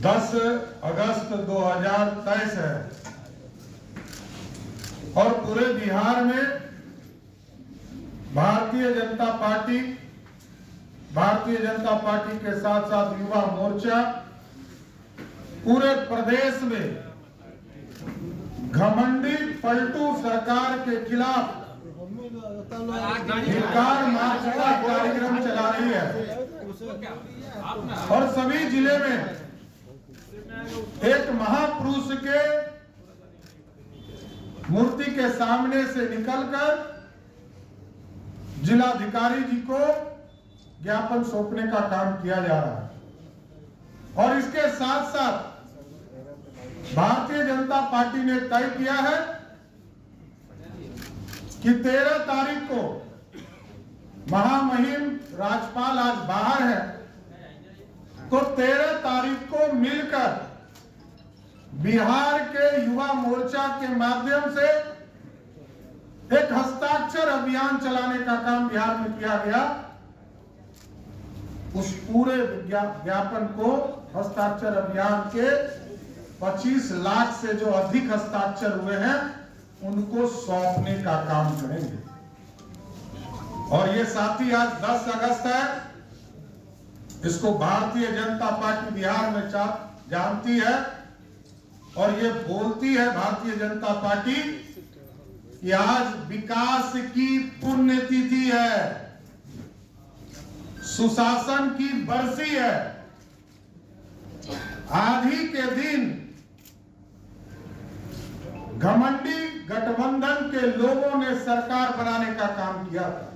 10 अगस्त 2023 है और पूरे बिहार में भारतीय जनता पार्टी के साथ साथ युवा मोर्चा पूरे प्रदेश में घमंडी पलटू सरकार के खिलाफ धिक्कार मार्च का कार्यक्रम चला रही है और सभी जिले में एक महापुरुष के मूर्ति के सामने से निकलकर जिलाधिकारी जी को ज्ञापन सौंपने का काम किया जा रहा है। और इसके साथ साथ भारतीय जनता पार्टी ने तय किया है कि 13 तारीख को महामहिम राज्यपाल आज बाहर है, तो 13 तारीख को मिलकर बिहार के युवा मोर्चा के माध्यम से एक हस्ताक्षर अभियान चलाने का काम बिहार में किया गया। उस पूरे ज्ञापन को हस्ताक्षर अभियान के 25 लाख से जो अधिक हस्ताक्षर हुए हैं उनको सौंपने का काम करेंगे। और ये साथी आज 10 अगस्त है, इसको भारतीय जनता पार्टी बिहार में जानती है और ये बोलती है भारतीय जनता पार्टी कि आज विकास की पुण्यतिथि है, सुशासन की बरसी है। आज ही के दिन घमंडी गठबंधन के लोगों ने सरकार बनाने का काम किया था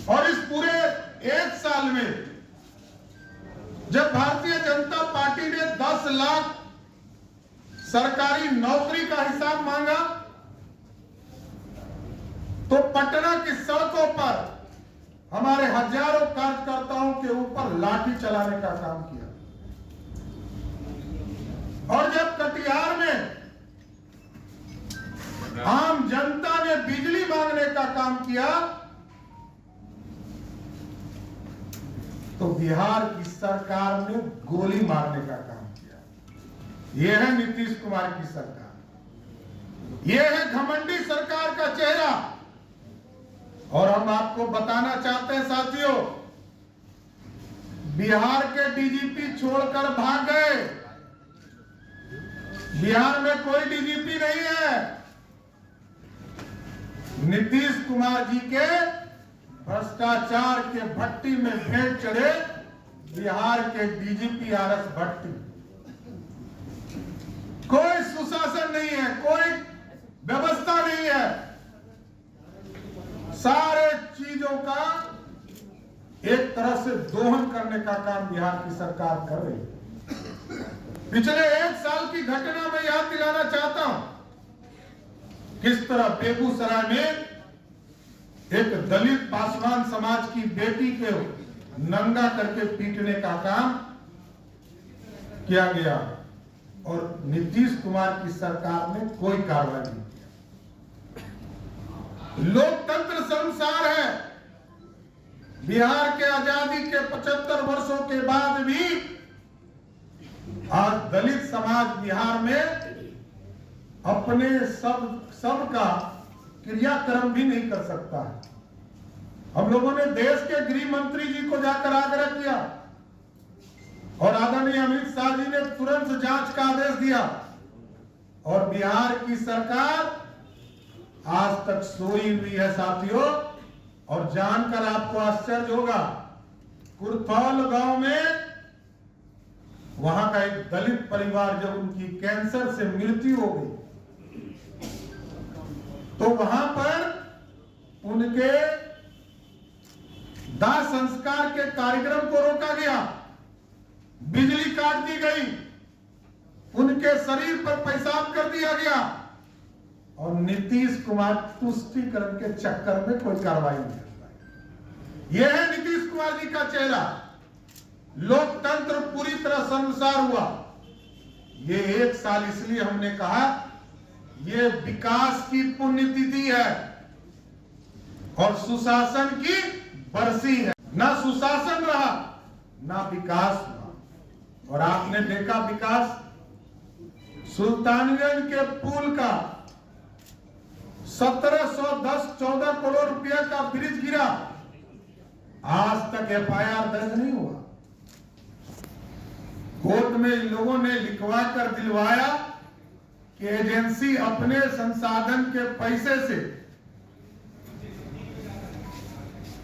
और इस पूरे एक साल में जब भारतीय जनता पार्टी ने 10 लाख सरकारी नौकरी का हिसाब मांगा तो पटना की सड़कों पर हमारे हजारों कार्यकर्ताओं के ऊपर लाठी चलाने का काम किया। और जब कटिहार में आम जनता ने बिजली मांगने का काम किया तो बिहार की सरकार ने गोली मारने का काम किया। यह है नीतीश कुमार की सरकार, यह है घमंडी सरकार का चेहरा। और हम आपको बताना चाहते हैं साथियों, बिहार के डीजीपी छोड़कर भाग गए। बिहार में कोई डीजीपी नहीं है। नीतीश कुमार जी के भ्रष्टाचार के भट्टी में भेंट चढ़े बिहार के डीजीपी आरएस भट्टी। कोई सुशासन नहीं है, कोई व्यवस्था नहीं है, सारे चीजों का एक तरह से दोहन करने का काम बिहार की सरकार कर रही है। पिछले एक साल की घटना में याद दिलाना चाहता हूं, किस तरह बेगूसराय में एक दलित पासवान समाज की बेटी के नंगा करके पीटने का काम किया गया और नीतीश कुमार की सरकार ने कोई कार्रवाई नहीं की। लोकतंत्र संसार है। बिहार के आजादी के 75 वर्षों के बाद भी आज दलित समाज बिहार में अपने सबका क्रियाक्रम भी नहीं कर सकता है। हम लोगों ने देश के गृह मंत्री जी को जाकर आग्रह किया और आदरणीय अमित शाह जी ने तुरंत जांच का आदेश दिया और बिहार की सरकार आज तक सोई हुई है साथियों। और जानकर आपको आश्चर्य होगा, कुरथौल गांव में वहां का एक दलित परिवार जब उनकी कैंसर से मृत्यु हो गई तो वहां पर उनके दाह संस्कार के कार्यक्रम को रोका गया, बिजली काट दी गई, उनके शरीर पर पेशाब कर दिया गया और नीतीश कुमार तुष्टीकरण के चक्कर में कोई कार्रवाई नहीं करता। यह है नीतीश कुमार जी का चेहरा। लोकतंत्र पूरी तरह शर्मसार हुआ। ये एक साल इसलिए हमने कहा ये विकास की पुण्यतिथि है और सुशासन की बरसी है। ना सुशासन रहा ना विकास हुआ और आपने देखा विकास, सुल्तानगंज के पुल का 1710-14 करोड़ रुपया का ब्रिज गिरा, आज तक FIR दर्ज नहीं हुआ। कोर्ट में इन लोगों ने लिखवा कर दिलवाया कि एजेंसी अपने संसाधन के पैसे से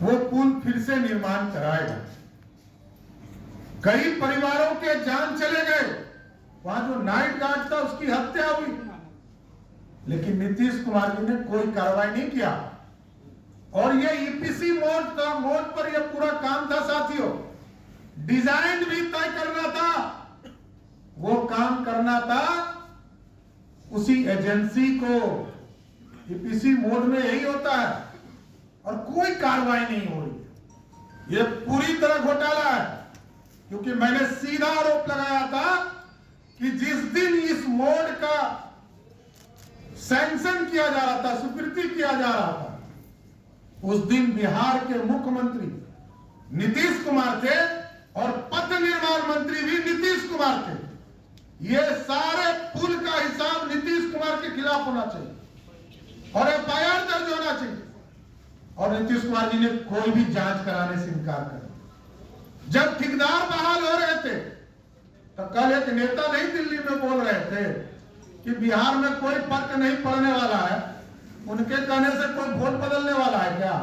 वो पुल फिर से निर्माण कराएगा। कई परिवारों के जान चले गए, वहां जो नाइट गार्ड था उसकी हत्या हुई, लेकिन नीतीश कुमार जी ने कोई कार्रवाई नहीं किया। और ये EPC मोड था, मोड पर यह पूरा काम था साथियों। डिजाइन भी तय करना था, वो काम करना था उसी एजेंसी को। EPC मोड में यही होता है, और कोई कार्रवाई नहीं हो रही। ये पूरी तरह घोटाला है, क्योंकि मैंने सीधा आरोप लगाया था कि जिस दिन इस मोड का सैंक्शन किया जा रहा था, स्वीकृति किया जा रहा था, उस दिन बिहार के मुख्यमंत्री नीतीश कुमार थे और पथ निर्माण मंत्री भी नीतीश कुमार थे। ये सारे पुल का हिसाब नीतीश कुमार के खिलाफ होना चाहिए और FIR दर्ज होना चाहिए। और नीतीश कुमार जी ने कोई भी जांच कराने से इनकार कर दिया। जब ठेकेदार बहाल हो रहे थे तो कल एक नेता नहीं दिल्ली में बोल रहे थे कि बिहार में कोई फर्क नहीं पड़ने वाला है, उनके कहने से कोई वोट बदलने वाला है क्या?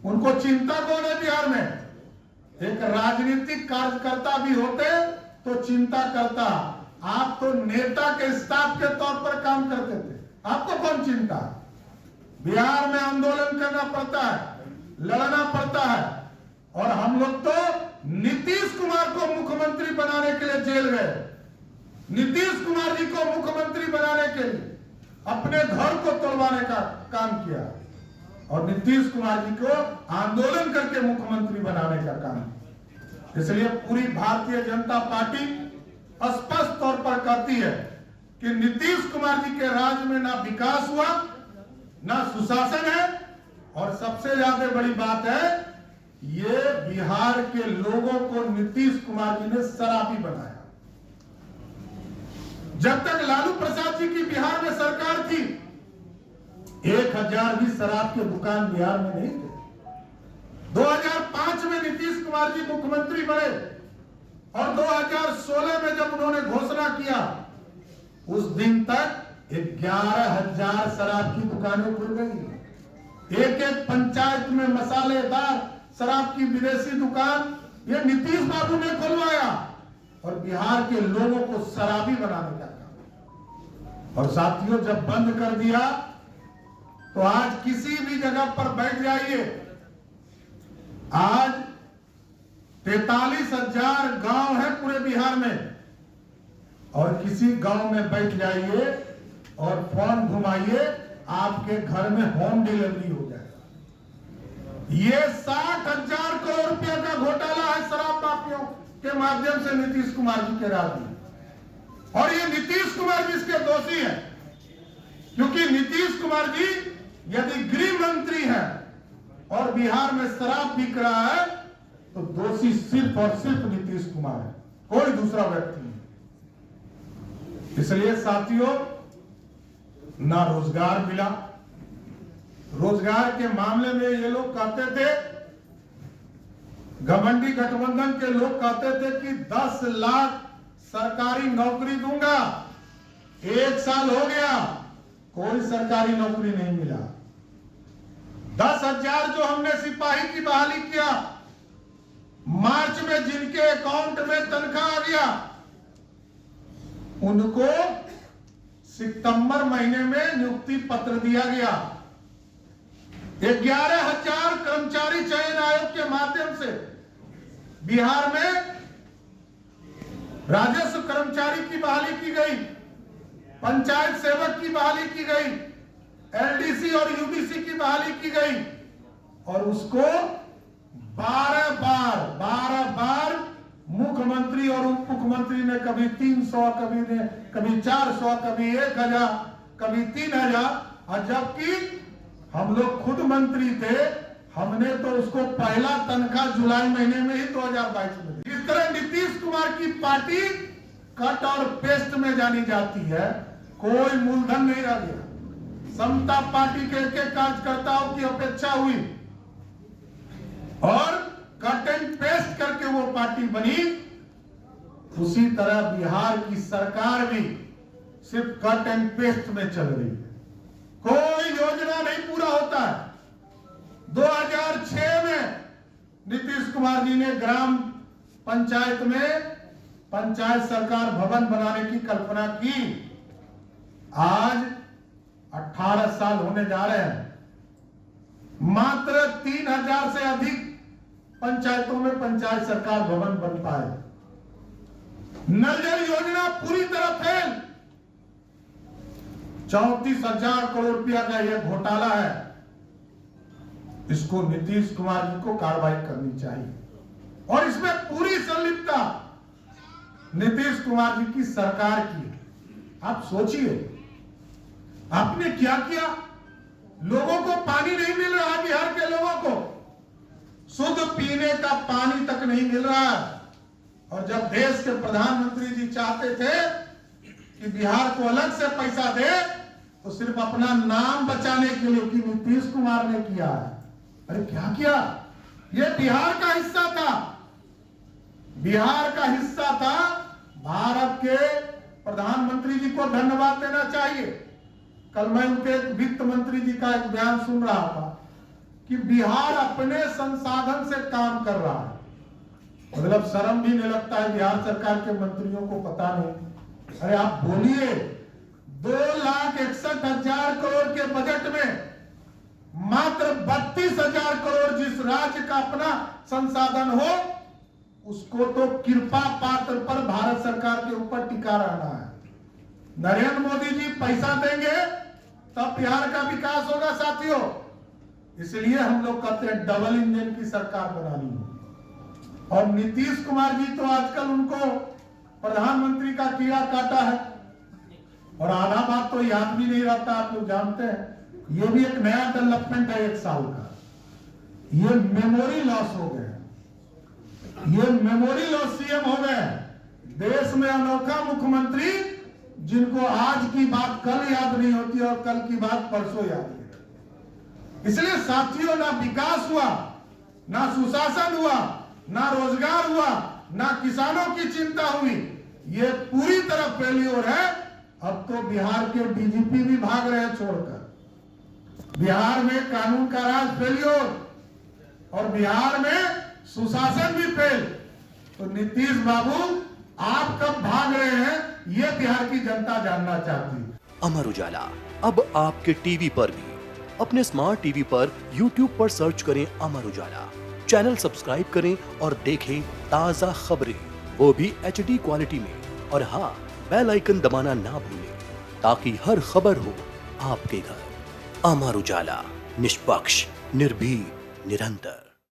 उनको चिंता कौन है बिहार में? एक राजनीतिक कार्यकर्ता भी होते तो चिंता करता। आप तो नेता के स्टाफ के तौर पर काम करते थे, आपको कौन चिंता? बिहार में आंदोलन करना पड़ता है, लड़ना पड़ता है, और हम लोग तो नीतीश कुमार को मुख्यमंत्री बनाने के लिए जेल गए। नीतीश कुमार जी को मुख्यमंत्री बनाने के लिए अपने घर को तोड़वाने का काम किया, और नीतीश कुमार जी को आंदोलन करके मुख्यमंत्री बनाने का काम किया। इसलिए पूरी भारतीय जनता पार्टी स्पष्ट तौर पर कहती है कि नीतीश कुमार जी के राज में ना विकास हुआ, ना सुशासन है, और सबसे ज्यादा बड़ी बात है, ये बिहार के लोगों को नीतीश कुमार जी ने शराबी बनाया। जब तक लालू प्रसाद जी की बिहार में सरकार थी, 1000 भी शराब के दुकान बिहार में नहीं थे। 2005 में नीतीश कुमार जी मुख्यमंत्री बने और 2016 में जब उन्होंने घोषणा किया, उस दिन तक 11,000 शराब की दुकानें खुल गई। एक पंचायत में मसालेदार शराब की विदेशी दुकान ये नीतीश बाबू ने खुलवाया, और बिहार के लोगों को शराबी बनाने का काम। और साथियों, जब बंद कर दिया तो आज किसी भी जगह पर बैठ जाइए, आज 43,000 गांव है पूरे बिहार में, और किसी गांव में बैठ जाइए और फोन घुमाइए, आपके घर में होम डिलीवरी हो जाएगा। ये 60,000 करोड़ रुपए का घोटाला है शराब माफियों के माध्यम से नीतीश कुमार जी के राज में, और ये नीतीश कुमार जी इसके दोषी है, क्योंकि नीतीश कुमार जी यदि गृह मंत्री है और बिहार में शराब बिक रहा है तो दोषी सिर्फ और सिर्फ नीतीश कुमार है, कोई दूसरा व्यक्ति नहीं। इसलिए साथियों, ना रोजगार मिला। रोजगार के मामले में ये लोग कहते थे, घमंडी गठबंधन के लोग कहते थे कि 10 लाख सरकारी नौकरी दूंगा। 1 साल हो गया, कोई सरकारी नौकरी नहीं मिला। 10,000 जो हमने सिपाही की बहाली किया, मार्च में जिनके अकाउंट में तनख्वाह आ गया, उनको सितंबर महीने में नियुक्ति पत्र दिया गया। 11,000 कर्मचारी चयन आयोग के माध्यम से बिहार में राजस्व कर्मचारी की बहाली की गई, पंचायत सेवक की बहाली की गई, LDC और UDC की बहाली की गई, और उसको 12 बार मुख्यमंत्री और उप मुख्यमंत्री ने कभी 300, कभी 400, कभी 1,000, कभी 3,000, और जबकि हम लोग खुद मंत्री थे, हमने तो उसको पहला तनख्वाह जुलाई महीने में ही 2022 में दी। तरह नीतीश कुमार की पार्टी कट और पेस्ट में जानी जाती है, कोई मूलधन नहीं रह गया। समता पार्टी के एक कार्यकर्ताओं की अपेक्षा हुई और कट एंड पेस्ट करके वो पार्टी बनी। उसी तरह बिहार की सरकार भी सिर्फ कट एंड पेस्ट में चल रही है, कोई योजना नहीं पूरा होता है। 2006 में नीतीश कुमार जी ने ग्राम पंचायत में पंचायत सरकार भवन बनाने की कल्पना की। आज 18 साल होने जा रहे हैं, मात्र 3000 से अधिक पंचायतों में पंचायत सरकार भवन बन पाए। नल जल योजना पूरी तरह फेल। 34,000 करोड़ रुपया का यह घोटाला है, इसको नीतीश कुमार जी को कार्रवाई करनी चाहिए और इसमें पूरी संलिप्तता नीतीश कुमार जी की सरकार की है। आप सोचिए, आपने क्या किया? लोगों को पानी नहीं मिल रहा, बिहार के लोगों को शुद्ध पीने का पानी तक नहीं मिल रहा। और जब देश के प्रधानमंत्री जी चाहते थे कि बिहार को अलग से पैसा दे, तो सिर्फ अपना नाम बचाने के लिए कि नीतीश कुमार ने किया है। अरे क्या किया? ये बिहार का हिस्सा था, बिहार का हिस्सा था। भारत के प्रधानमंत्री जी को धन्यवाद देना चाहिए। कल मैं उनके वित्त मंत्री जी का एक बयान सुन रहा था कि बिहार अपने संसाधन से काम कर रहा है। मतलब शर्म भी नहीं लगता है बिहार सरकार के मंत्रियों को? पता नहीं। अरे आप बोलिए, 2,61,000 करोड़ के बजट में मात्र 32,000 करोड़ जिस राज्य का अपना संसाधन हो, उसको तो कृपा पात्र पर भारत सरकार के ऊपर टिका रहना है। नरेंद्र मोदी जी पैसा देंगे तब बिहार का विकास होगा साथियों। इसलिए हम लोग कहते हैं डबल इंजन की सरकार बनानी है। और नीतीश कुमार जी तो आजकल उनको प्रधानमंत्री का कीड़ा काटा है और आधा बात तो याद भी नहीं रहता। आप लोग जानते हैं, ये भी एक नया डेवलपमेंट है 1 साल का। ये मेमोरी लॉस हो गए, ये मेमोरी लॉस सीएम हो गए। देश में अनोखा मुख्यमंत्री जिनको आज की बात कल याद नहीं होती और कल की बात परसों याद है। इसलिए साथियों, ना विकास हुआ, ना सुशासन हुआ, ना रोजगार हुआ, ना किसानों की चिंता हुई। ये पूरी तरह फेल्योर है। अब तो बिहार के डीजीपी भी भाग रहे हैं छोड़कर। बिहार में कानून का राज फेल्योर और बिहार में सुशासन भी फेल। तो नीतीश बाबू, आप कब भाग रहे हैं, ये बिहार की जनता जानना चाहती है। अमर उजाला अब आपके टीवी पर भी। अपने स्मार्ट टीवी पर YouTube पर सर्च करें अमर उजाला, चैनल सब्सक्राइब करें और देखें ताजा खबरें, वो भी HD क्वालिटी में। और हाँ, बेल आइकन दबाना ना भूलें ताकि हर खबर हो आपके घर। अमर उजाला, निष्पक्ष, निर्भीक, निरंतर।